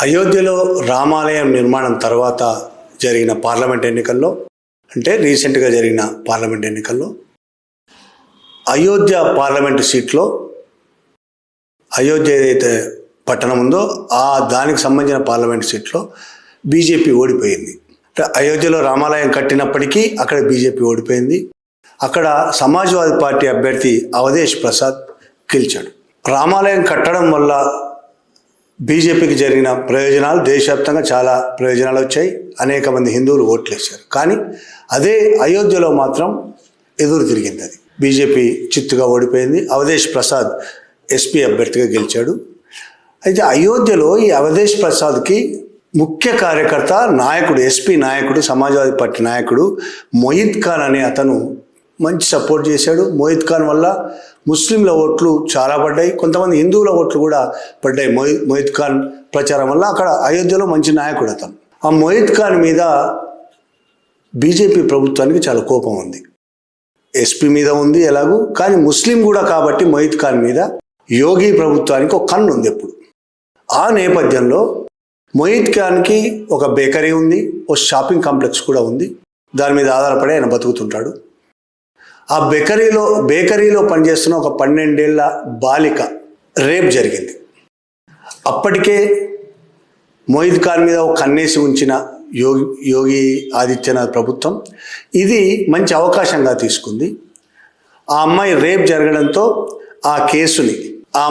అయోధ్యలో రామాలయం నిర్మాణం తర్వాత జరిగిన పార్లమెంట్ ఎన్నికల్లో, అంటే రీసెంట్గా జరిగిన పార్లమెంట్ ఎన్నికల్లో అయోధ్య పార్లమెంటు సీట్లో, అయోధ్య ఏదైతే పట్టణం ఉందో దానికి సంబంధించిన పార్లమెంట్ సీట్లో బీజేపీ ఓడిపోయింది. అంటే అయోధ్యలో రామాలయం కట్టినప్పటికీ అక్కడ బీజేపీ ఓడిపోయింది. అక్కడ సమాజ్వాదీ పార్టీ అభ్యర్థి అవధేష్ ప్రసాద్ గెలిచాడు. రామాలయం కట్టడం వల్ల బీజేపీకి జరిగిన ప్రయోజనాలు, దేశవ్యాప్తంగా చాలా ప్రయోజనాలు వచ్చాయి. అనేక మంది హిందువులు ఓట్లేశారు. కానీ అదే అయోధ్యలో మాత్రం ఎదురు తిరిగింది. అది బీజేపీ చిత్తుగా ఓడిపోయింది. అవధేష్ ప్రసాద్ ఎస్పీ అభ్యర్థిగా గెలిచాడు. అయితే అయోధ్యలో ఈ అవధేష్ ప్రసాద్కి ముఖ్య కార్యకర్త, నాయకుడు, ఎస్పీ నాయకుడు, సమాజ్వాదీ పార్టీ నాయకుడు మొయిద్ ఖాన్ అనే అతను మంచి సపోర్ట్ చేశాడు. మొయిద్ ఖాన్ వల్ల ముస్లింల ఓట్లు చాలా పడ్డాయి, కొంతమంది హిందువుల ఓట్లు కూడా పడ్డాయి. మొయిద్ ఖాన్ ప్రచారం వల్ల అక్కడ అయోధ్యలో మంచి నాయకుడు అతను. ఆ మొయిద్ ఖాన్ మీద బీజేపీ ప్రభుత్వానికి చాలా కోపం ఉంది. ఎస్పీ మీద ఉంది ఎలాగూ, కానీ ముస్లిం కూడా కాబట్టి మొయిద్ ఖాన్ మీద యోగి ప్రభుత్వానికి ఒక కన్ను ఉంది ఎప్పుడు. ఆ నేపథ్యంలో మొయిద్ ఖాన్కి ఒక బేకరీ ఉంది, ఒక షాపింగ్ కాంప్లెక్స్ కూడా ఉంది. దాని మీద ఆధారపడి ఆయన బతుకుతుంటాడు. ఆ బేకరీలో పనిచేస్తున్న ఒక 12 ఏళ్ల బాలిక రేప్ జరిగింది. అప్పటికే మొయిద్ ఖాన్ మీద ఒక కన్నేసి ఉంచిన యోగి ఆదిత్యనాథ్ ప్రభుత్వం ఇది మంచి అవకాశంగా తీసుకుంది. ఆ అమ్మాయి రేప్ జరగడంతో ఆ కేసుని ఆ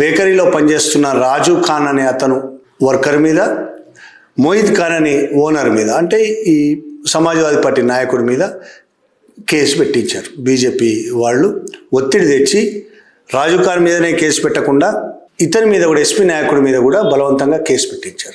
బేకరీలో పనిచేస్తున్న రాజు ఖాన్ అనే అతను వర్కర్ మీద, మొయిద్ ఖాన్ అనే ఓనర్ మీద, అంటే ఈ సమాజ్వాదీ పార్టీ నాయకుడి మీద కేసు పెట్టించారు. బీజేపీ వాళ్ళు ఒత్తిడి తెచ్చి రాజు ఖాన్ మీదనే కేసు పెట్టకుండా ఇతని మీద కూడా, ఎస్పీ నాయకుడి మీద కూడా బలవంతంగా కేసు పెట్టించారు.